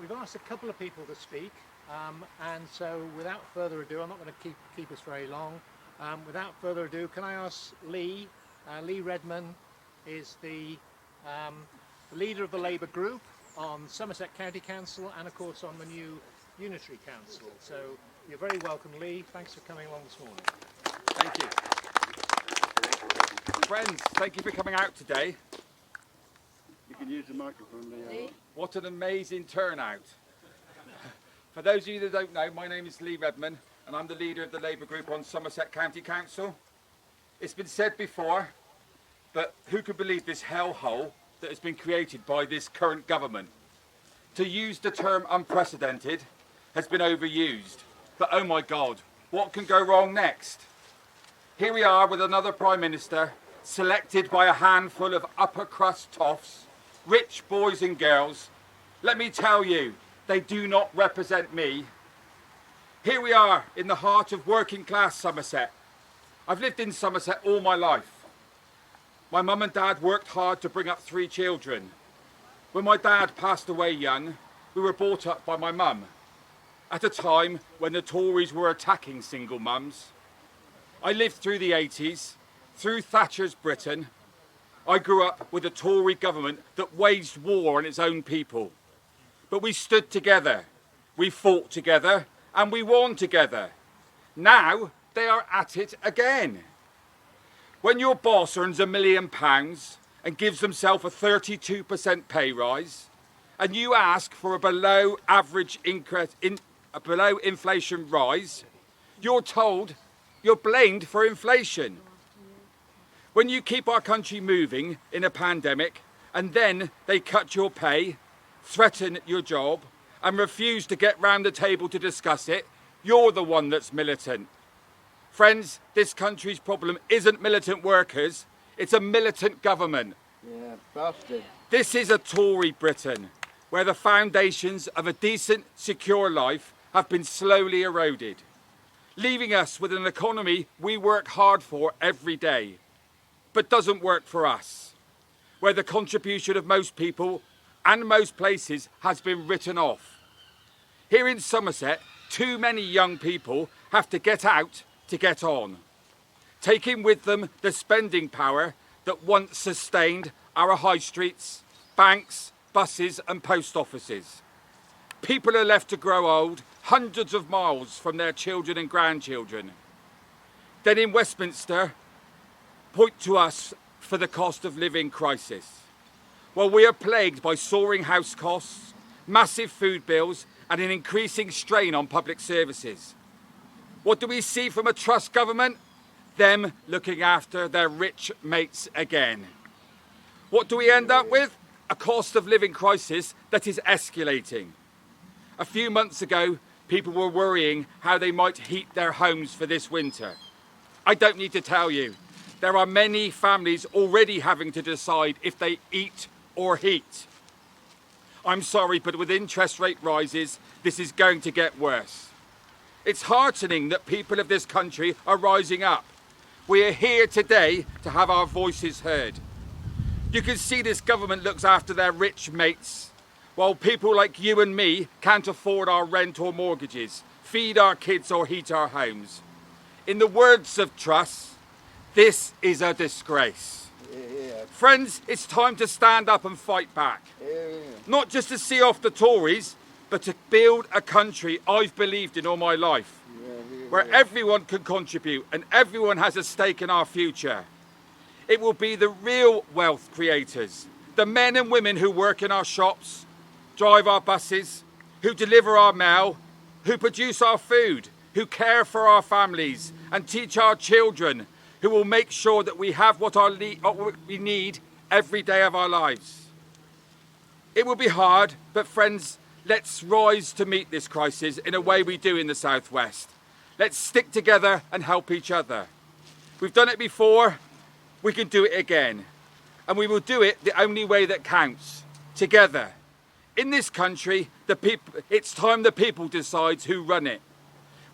We've asked a couple of people to speak, and so without further ado, I'm not going to keep us very long. Without further ado, can I ask Lee? Lee Redman is the leader of the Labour group on Somerset County Council and of course on the new Unitary Council. So you're very welcome, Lee. Thanks for coming along this morning. Thank you. Friends, thank you for coming out today. You can use the microphone, Lee. What an amazing turnout. For those of you that don't know, my name is Lee Redman and I'm the leader of the Labour group on Somerset County Council. It's been said before, but who could believe this hellhole that has been created by this current government? To use the term unprecedented has been overused, but oh my God, what can go wrong next? Here we are with another Prime Minister selected by a handful of upper crust toffs, rich boys and girls. Let me tell you, they do not represent me. Here we are in the heart of working class Somerset. I've lived in Somerset all my life. My mum and dad worked hard to bring up 3 children. When my dad passed away young, we were brought up by my mum, at a time when the Tories were attacking single mums. I lived through the 80s, through Thatcher's Britain. I grew up with a Tory government that waged war on its own people. But we stood together, we fought together, and we won together. Now they are at it again. When your boss earns £1 million and gives himself a 32% pay rise, and you ask for a below average increase a below inflation rise, you're told you're blamed for inflation. When you keep our country moving in a pandemic and then they cut your pay, threaten your job and refuse to get round the table to discuss it, you're the one that's militant. Friends, this country's problem isn't militant workers, it's a militant government. Yeah, bastard. This is a Tory Britain, where the foundations of a decent, secure life have been slowly eroded, leaving us with an economy we work hard for every day, but doesn't work for us, where the contribution of most people and most places has been written off. Here in Somerset, too many young people have to get out to get on, taking with them the spending power that once sustained our high streets, banks, buses and post offices. People are left to grow old hundreds of miles from their children and grandchildren. Then in Westminster, point to us for the cost of living crisis. Well, we are plagued by soaring house costs, massive food bills and an increasing strain on public services. What do we see from a Truss government? Them looking after their rich mates again. What do we end up with? A cost of living crisis that is escalating. A few months ago, people were worrying how they might heat their homes for this winter. I don't need to tell you. There are many families already having to decide if they eat or heat. I'm sorry, but with interest rate rises, this is going to get worse. It's heartening that people of this country are rising up. We are here today to have our voices heard. You can see this government looks after their rich mates, while people like you and me can't afford our rent or mortgages, feed our kids or heat our homes. In the words of Truss, this is a disgrace. Yeah. Friends, it's time to stand up and fight back. Yeah. Not just to see off the Tories, but to build a country I've believed in all my life, where everyone can contribute and everyone has a stake in our future. It will be the real wealth creators, the men and women who work in our shops, drive our buses, who deliver our mail, who produce our food, who care for our families and teach our children, who will make sure that we have what we need every day of our lives. It will be hard, but friends, let's rise to meet this crisis in a way we do in the South West. Let's stick together and help each other. We've done it before, we can do it again. And we will do it the only way that counts, together. In this country, it's time the people decides who run it.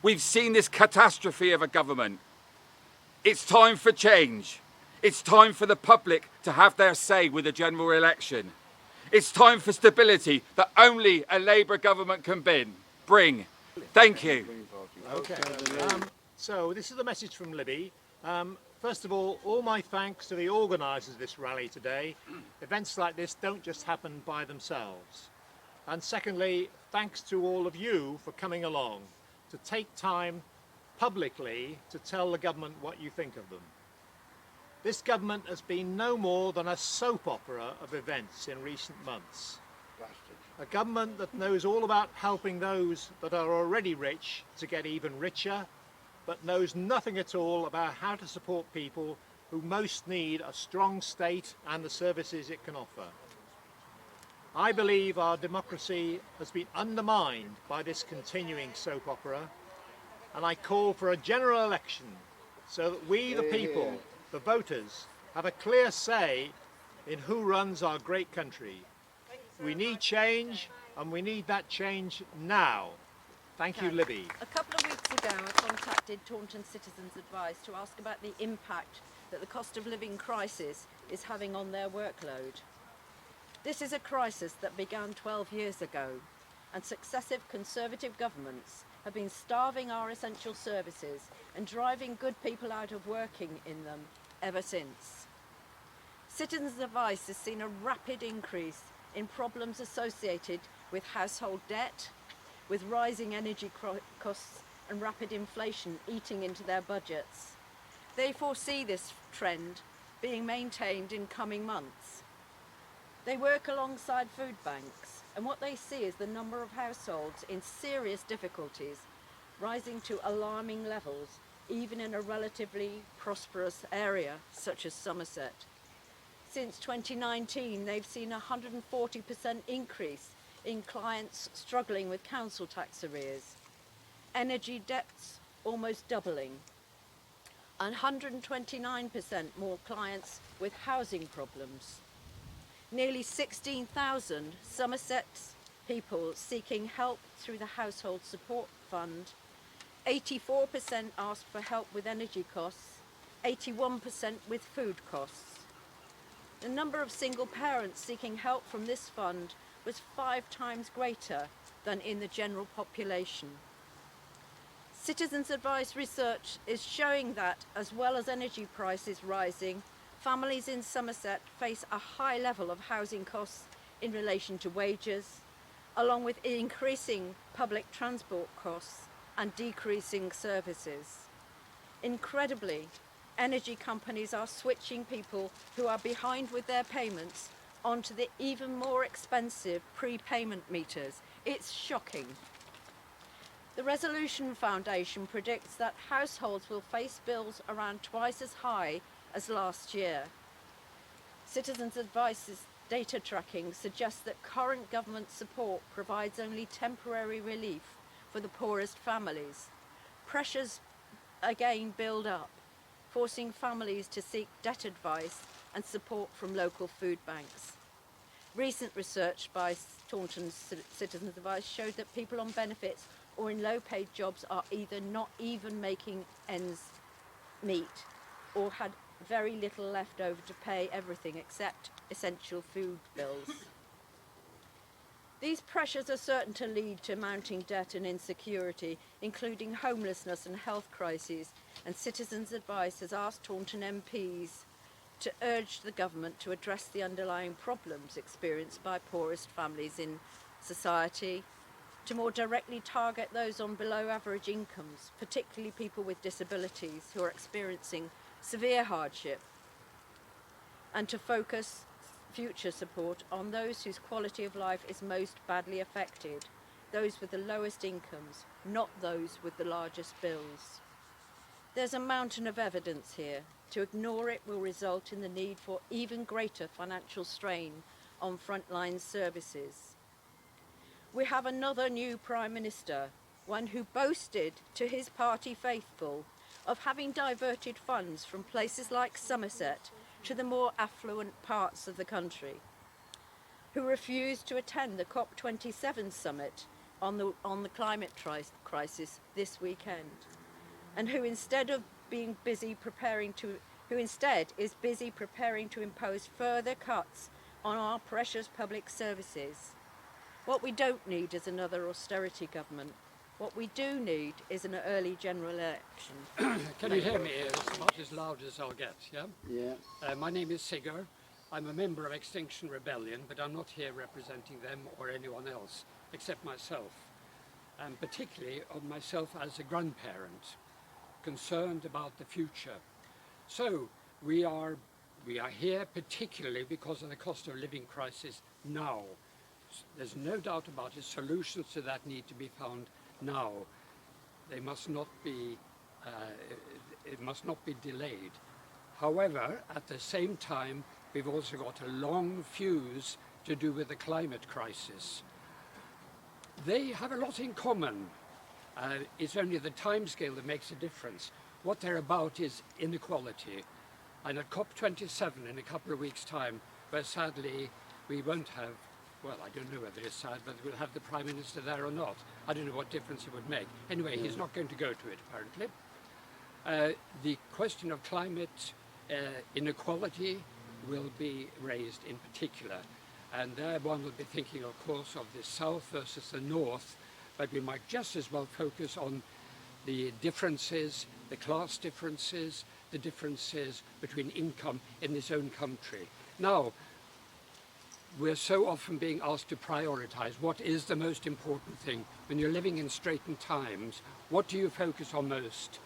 We've seen this catastrophe of a government. It's time for change. It's time for the public to have their say with the general election. It's time for stability that only a Labour government can bring. Thank you. Okay. So this is the message from Libby. First of all my thanks to the organisers of this rally today. Events like this don't just happen by themselves. And secondly, thanks to all of you for coming along to take time publicly to tell the government what you think of them. This government has been no more than a soap opera of events in recent months. A government that knows all about helping those that are already rich to get even richer, but knows nothing at all about how to support people who most need a strong state and the services it can offer. I believe our democracy has been undermined by this continuing soap opera, and I call for a general election so that we, the people, the voters, have a clear say in who runs our great country. We need change, and we need that change now. Thank you, Libby. A couple of weeks ago, I contacted Taunton Citizens Advice to ask about the impact that the cost of living crisis is having on their workload. This is a crisis that began 12 years ago, and successive Conservative governments have been starving our essential services and driving good people out of working in them ever since. Citizens Advice has seen a rapid increase in problems associated with household debt, with rising energy costs and rapid inflation eating into their budgets. They foresee this trend being maintained in coming months. They work alongside food banks, and what they see is the number of households in serious difficulties rising to alarming levels, even in a relatively prosperous area such as Somerset. Since 2019, they've seen a 140% increase in clients struggling with council tax arrears, energy debts almost doubling, and 129% more clients with housing problems. Nearly 16,000 Somerset people seeking help through the Household Support Fund. 84% asked for help with energy costs, 81% with food costs. The number of single parents seeking help from this fund was 5 times greater than in the general population. Citizens Advice research is showing that, as well as energy prices rising, families in Somerset face a high level of housing costs in relation to wages, along with increasing public transport costs and decreasing services. Incredibly, energy companies are switching people who are behind with their payments onto the even more expensive prepayment meters. It's shocking. The Resolution Foundation predicts that households will face bills around twice as high as last year. Citizens Advice's data tracking suggests that current government support provides only temporary relief for the poorest families. Pressures again build up, forcing families to seek debt advice and support from local food banks. Recent research by Taunton Citizens Advice showed that people on benefits or in low-paid jobs are either not even making ends meet or had very little left over to pay everything except essential food bills. These pressures are certain to lead to mounting debt and insecurity, including homelessness and health crises, and Citizens Advice has asked Taunton MPs to urge the government to address the underlying problems experienced by poorest families in society, to more directly target those on below average incomes, particularly people with disabilities who are experiencing severe hardship, and to focus future support on those whose quality of life is most badly affected, those with the lowest incomes, not those with the largest bills. There's a mountain of evidence here. To ignore it will result in the need for even greater financial strain on frontline services. We have another new Prime Minister, one who boasted to his party faithful of having diverted funds from places like Somerset to the more affluent parts of the country, who refused to attend the COP27 summit on the climate crisis this weekend, and who instead is busy preparing to impose further cuts on our precious public services. What we don't need is another austerity government. What we do need is an early general election. Can you hear me? It's about as loud as I'll get, yeah? Yeah. My name is Sigurd. I'm a member of Extinction Rebellion, but I'm not here representing them or anyone else, except myself. And particularly of myself as a grandparent, concerned about the future. So we are here particularly because of the cost of living crisis now. There's no doubt about it. Solutions to that need to be found now. They must not be, it must not be delayed. However, at the same time, we've also got a long fuse to do with the climate crisis. They have a lot in common. It's only the timescale that makes a difference. What they're about is inequality. And at COP27 in a couple of weeks' time, where sadly we won't have, well, I don't know whether it's sad, but we'll have the Prime Minister there or not. I don't know what difference it would make. Anyway, he's not going to go to it, apparently. The question of climate inequality will be raised in particular. And there one will be thinking, of course, of the South versus the North, but we might just as well focus on the differences, the class differences, the differences between income in this own country. Now, we're so often being asked to prioritize what is the most important thing. When you're living in straitened times, what do you focus on most?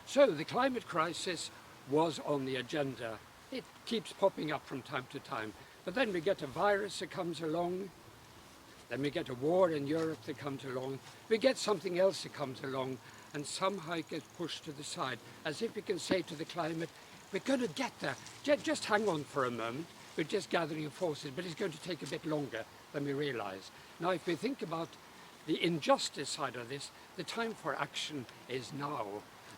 So the climate crisis was on the agenda. It keeps popping up from time to time. But then we get a virus that comes along, then we get a war in Europe that comes along, we get something else that comes along, and somehow it gets pushed to the side, as if we can say to the climate, we're going to get there, just hang on for a moment, we're just gathering forces, but it's going to take a bit longer than we realise. Now, if we think about the injustice side of this, the time for action is now.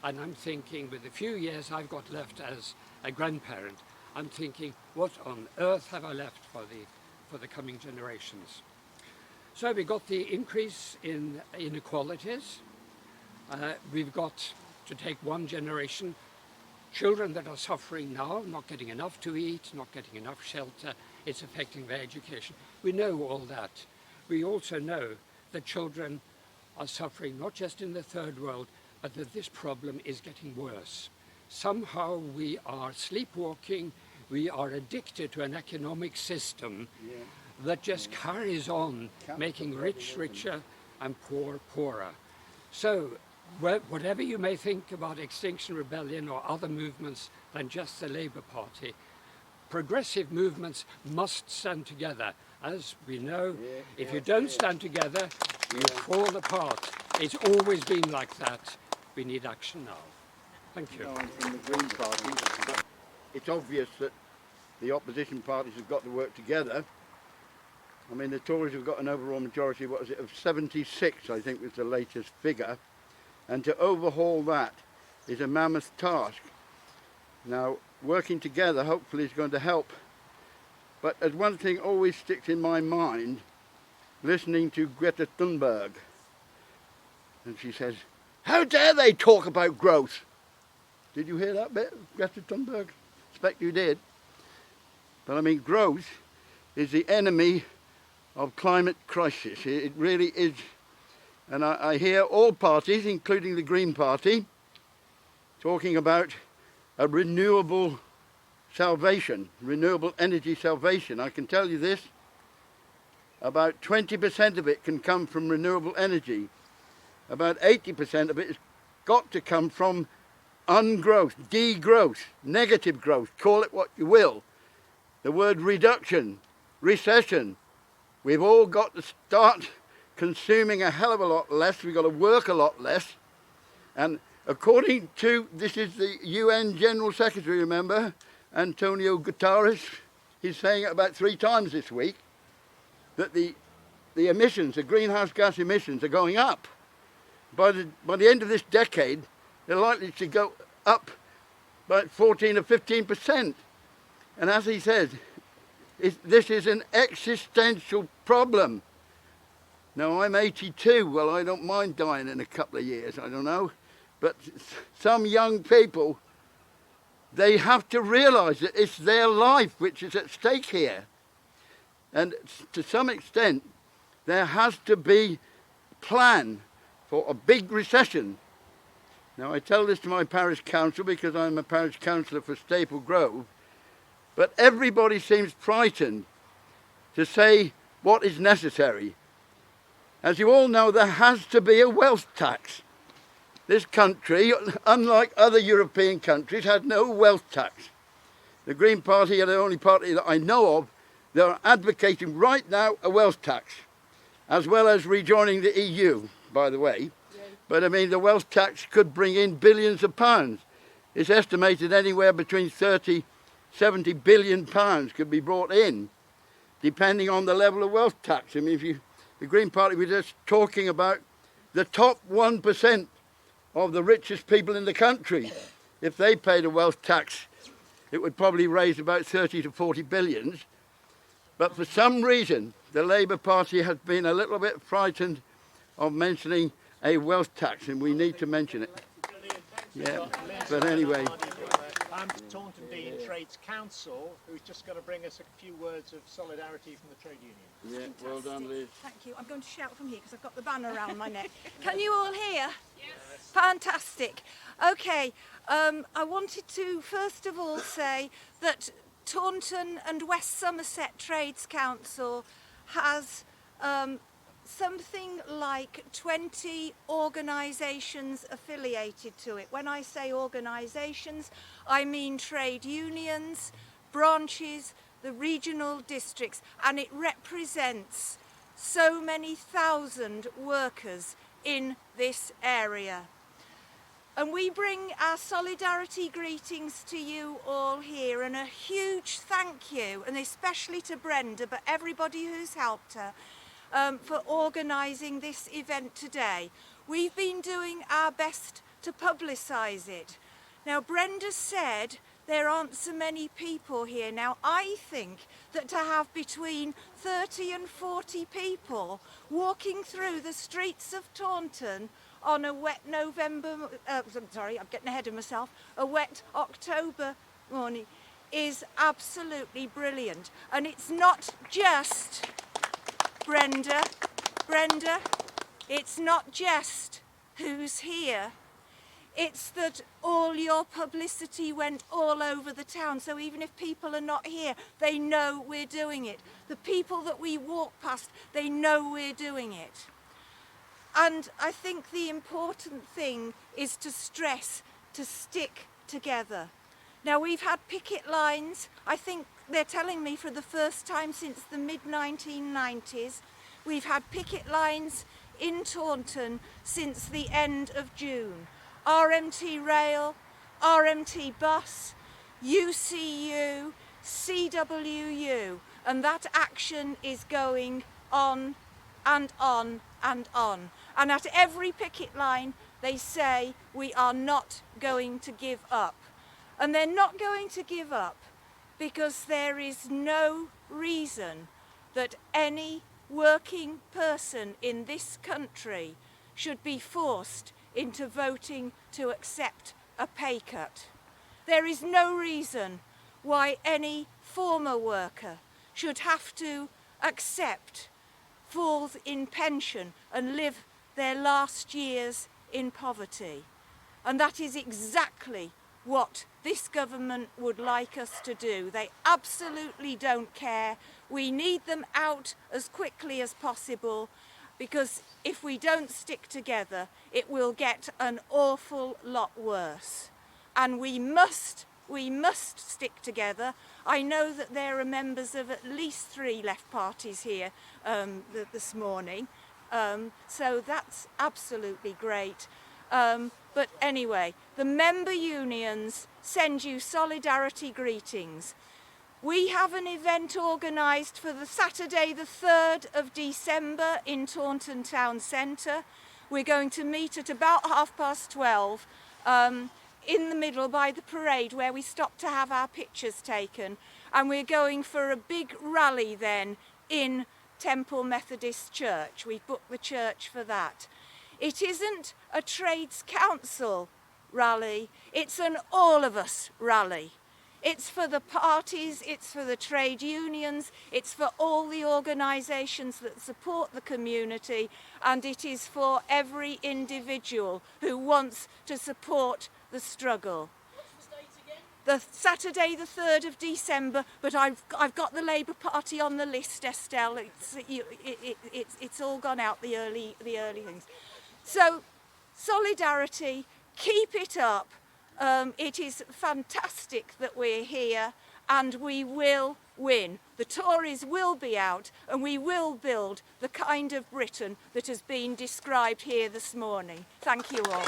And I'm thinking, with the few years I've got left as a grandparent, I'm thinking, what on earth have I left for the coming generations? So we got the increase in inequalities. We've got, to take one generation, children that are suffering now, not getting enough to eat, not getting enough shelter. It's affecting their education. We know all that. We also know that children are suffering not just in the third world, but that this problem is getting worse. Somehow we are sleepwalking, we are addicted to an economic system that just carries on making rich richer and poor poorer. So whatever you may think about Extinction Rebellion or other movements than just the Labour Party, progressive movements must stand together. As we know, if you don't stand together, you fall apart. It's always been like that. We need action now. Thank you. I'm from the Green Party, but it's obvious that the opposition parties have got to work together. I mean, the Tories have got an overall majority, what is it, of 76, I think was the latest figure. And to overhaul that is a mammoth task. Now, working together hopefully is going to help. But as one thing always sticks in my mind, listening to Greta Thunberg, and she says, how dare they talk about growth? Did you hear that bit, Greta Thunberg? Expect you did. But I mean, growth is the enemy of climate crisis. It really is. And I hear all parties, including the Green Party, talking about a renewable salvation, renewable energy salvation. I can tell you this, about 20% of it can come from renewable energy. About 80% of it has got to come from ungrowth, degrowth, negative growth, call it what you will. The word reduction, recession, we've all got to start consuming a hell of a lot less, we've got to work a lot less. And according to, this is the UN General Secretary, remember, Antonio Guterres, he's saying it about 3 times this week, that the emissions, the greenhouse gas emissions are going up. By the end of this decade, they're likely to go up by 14 or 15%. And as he says, this is an existential problem. Now, I'm 82. Well, I don't mind dying in a couple of years, I don't know. But some young people, they have to realise that it's their life which is at stake here. And to some extent, there has to be plan for a big recession. Now, I tell this to my parish council because I'm a parish councillor for Staple Grove, but everybody seems frightened to say what is necessary. As you all know, there has to be a wealth tax. This country, unlike other European countries, had no wealth tax. The Green Party are the only party that I know of that are advocating right now a wealth tax, as well as rejoining the EU, by the way. But I mean, the wealth tax could bring in billions of pounds. It's estimated anywhere between 70 billion pounds could be brought in, depending on the level of wealth tax. I mean, if the Green Party were just talking about the top 1% of the richest people in the country. If they paid a wealth tax, it would probably raise about 30 to 40 billions. But for some reason, the Labour Party has been a little bit frightened of mentioning a wealth tax, and we need to mention it. Yeah, but anyway. I'm Taunton Dean Trades Council, who's just going to bring us a few words of solidarity from the trade union. Yeah, well done, Liz. Thank you. I'm going to shout from here because I've got the banner around my neck. Can you all hear? Yes. Fantastic. Okay, I wanted to first of all say that Taunton and West Somerset Trades Council has something like 20 organisations affiliated to it. When I say organisations, I mean trade unions, branches, the regional districts, and it represents so many thousand workers in this area. And we bring our solidarity greetings to you all here, and a huge thank you, and especially to Brenda, but everybody who's helped her, for organising this event today. We've been doing our best to publicise it. Now, Brenda said there aren't so many people here. Now, I think that to have between 30 and 40 people walking through the streets of Taunton on a wet I'm getting ahead of myself, a wet October morning is absolutely brilliant. And it's not just Brenda, it's not just who's here. It's that all your publicity went all over the town, so even if people are not here, they know we're doing it. The people that we walk past, they know we're doing it. And I think the important thing is to stress, to stick together. Now, we've had picket lines, I think they're telling me for the first time since the mid-1990s. We've had picket lines in Taunton since the end of June. RMT Rail, RMT Bus, UCU, CWU, and that action is going on and on and on. And at every picket line, they say we are not going to give up. And they're not going to give up because there is no reason that any working person in this country should be forced into voting to accept a pay cut. There is no reason why any former worker should have to accept falls in pension and live their last years in poverty. And that is exactly what this government would like us to do. They absolutely don't care. We need them out as quickly as possible, because if we don't stick together, it will get an awful lot worse. And we must stick together. I know that there are members of at least 3 left parties here this morning, so that's absolutely great. But anyway, the member unions send you solidarity greetings. We have an event organised for the Saturday the 3rd of December in Taunton Town Centre. We're going to meet at about 12:30 in the middle by the parade where we stop to have our pictures taken. And we're going for a big rally then in Temple Methodist Church. We've booked the church for that. It isn't a Trades Council rally, it's an all of us rally. It's for the parties, it's for the trade unions, it's for all the organisations that support the community, and it is for every individual who wants to support the struggle. The Saturday the 3rd of December, but I've got the Labour Party on the list, Estelle. It's all gone out, the early things. So, solidarity, keep it up. It is fantastic that we're here, and we will win. The Tories will be out, and we will build the kind of Britain that has been described here this morning. Thank you all.